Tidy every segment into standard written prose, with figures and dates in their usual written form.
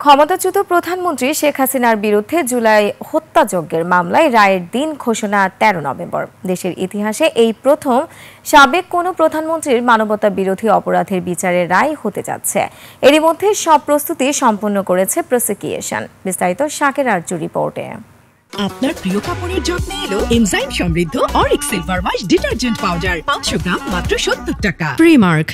ক্ষমতাচ্যুত প্রধানমন্ত্রী শেখ হাসিনার বিরুদ্ধে জুলাই হত্যাযজ্ঞের মামলায় রায়ের দিন ঘোষণা ১৩ নভেম্বর। দেশের ইতিহাসে এই প্রথম সাবেক কোনো প্রধানমন্ত্রীর মানবতা বিরোধী অপরাধের বিচারের রায় হতে যাচ্ছে। এরই মধ্যে সব প্রস্তুতি সম্পন্ন করেছে প্রসিকিউশন। বিস্তারিত শাকের আরজু রিপোর্টে। আপনার প্রিয় কাপড়ের যত্নে এলো এনজাইম সমৃদ্ধ Arik silver wash detergent powder 500 গ্রাম মাত্র 70 টাকা। প্রিমার্ক।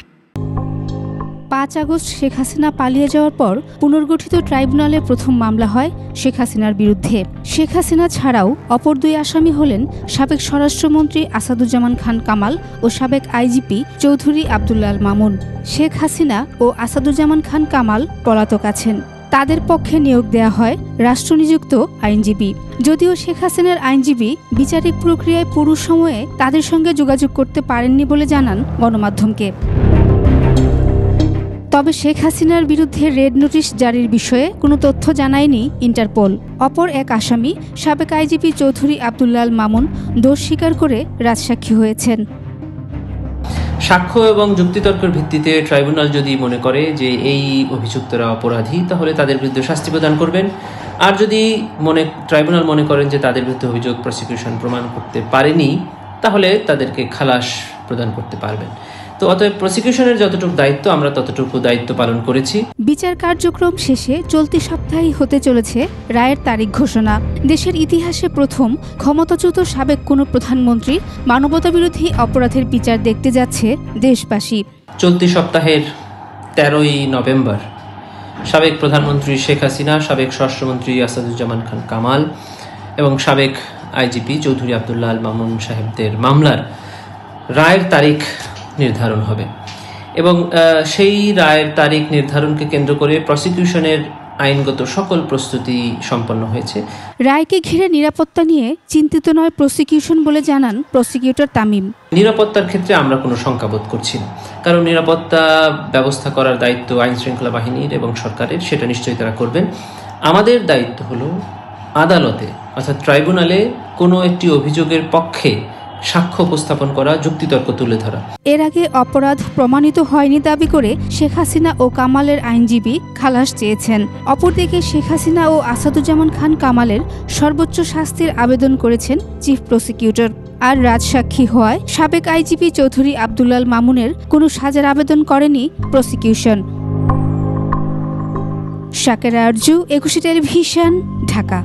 ৫ আগস্ট শেখ হাসিনা পালিয়ে যাওয়ার পর পুনর্গঠিত ট্রাইব্যুনালে প্রথম মামলা হয় শেখ হাসিনার বিরুদ্ধে। শেখ হাসিনা ছাড়াও অপর দুই আসামি হলেন সাবেক স্বরাষ্ট্রমন্ত্রী আসাদুজ্জামান খান কামাল ও সাবেক আইজিপি চৌধুরী আব্দুল্লাহ আল মামুন। শেখ হাসিনা ও আসাদুজ্জামান খান কামাল পলাতক আছেন। তাদের পক্ষে নিয়োগ দেয়া হয় রাষ্ট্রনিযুক্ত আইনজীবী। যদিও শেখ হাসিনার আইনজীবী বিচারিক প্রক্রিয়ায় পুরো সময়ে তাদের সঙ্গে যোগাযোগ করতে পারেননি বলে জানান গণমাধ্যমকে। তবে শেখ হাসিনার বিরুদ্ধে রেড নোটিশ জারির বিষয়ে কোনো তথ্য জানায়নি ইন্টারপোল। অপর এক আসামি সাবেক আইজিপি চৌধুরী আব্দুল্লাহ আল মামুন দোষ স্বীকার করে রাজসাক্ষী হয়েছেন। সাক্ষ্য এবং যুক্তিতর্কের ভিত্তিতে ট্রাইব্যুনাল যদি মনে করে যে এই অভিযুক্তরা অপরাধী, তাহলে তাদের বিরুদ্ধে শাস্তি প্রদান করবেন। আর যদি ট্রাইব্যুনাল মনে করেন যে তাদের বিরুদ্ধে অভিযোগ প্রসিকিউশন প্রমাণ করতে পারেনি, তাহলে তাদেরকে খালাস প্রদান করতে পারবেন। তো অতএব প্রসিকিউশনের যতটুকু দায়িত্ব, আমরা ততটুকু দায়িত্ব পালন করেছি। বিচার কার্যক্রম শেষে চলতি সপ্তাহেই হতে চলেছে রায়ের তারিখ ঘোষণা। দেশের ইতিহাসে প্রথম ক্ষমতাচ্যুত সাবেক কোনো প্রধানমন্ত্রী মানবতাবিরোধী অপরাধের বিচার দেখতে যাচ্ছে দেশবাসী। চলতি সপ্তাহের ১৩ই নভেম্বর সাবেক প্রধানমন্ত্রী শেখ হাসিনা, সাবেক স্বরাষ্ট্রমন্ত্রী আসাদুজ্জামান খান কামাল এবং সাবেক আইজিপি চৌধুরী আব্দুল্লাহ আল মামুন সাহেবদের মামলার রায়ের তারিখ নির্ধারণ হবে এবং সেই রায়ের তারিখ নির্ধারণকে কেন্দ্র করে প্রসিকিউশনের আইনগত সকল প্রস্তুতি সম্পন্ন হয়েছে। রায়কে ঘিরে নিরাপত্তা নিয়ে চিন্তিত নয় প্রসিকিউশন বলে জানান প্রসিকিউটর তামিম। নিরাপত্তার ক্ষেত্রে আমরা কোনো শঙ্কাবোধ করছি না, কারণ নিরাপত্তা ব্যবস্থা করার দায়িত্ব আইন শৃঙ্খলা বাহিনীর এবং সরকারের, সেটা নিশ্চয়ই তারা করবেন। আমাদের দায়িত্ব হলো আদালতে অর্থাৎ ট্রাইব্যুনালে কোনো একটি অভিযোগের পক্ষে সাক্ষ্য উপস্থাপন করা, যুক্তিতর্ক তুলে ধরা। এর আগে অপরাধ প্রমাণিত হয়নি দাবি করে শেখ হাসিনা ও কামালের আইনজীবী খালাস চেয়েছেন। অপরদিকে শেখ হাসিনা ও আসাদুজ্জামান খান কামালের সর্বোচ্চ শাস্তির আবেদন করেছেন চিফ প্রসিকিউটর। আর রাজসাক্ষী হওয়ায় সাবেক আইজিপি চৌধুরী আব্দুল্লাহ আল মামুনের কোনো সাজার আবেদন করেনি প্রসিকিউশন। শাকের আরজু, ২১ টেলিভিশন, ঢাকা।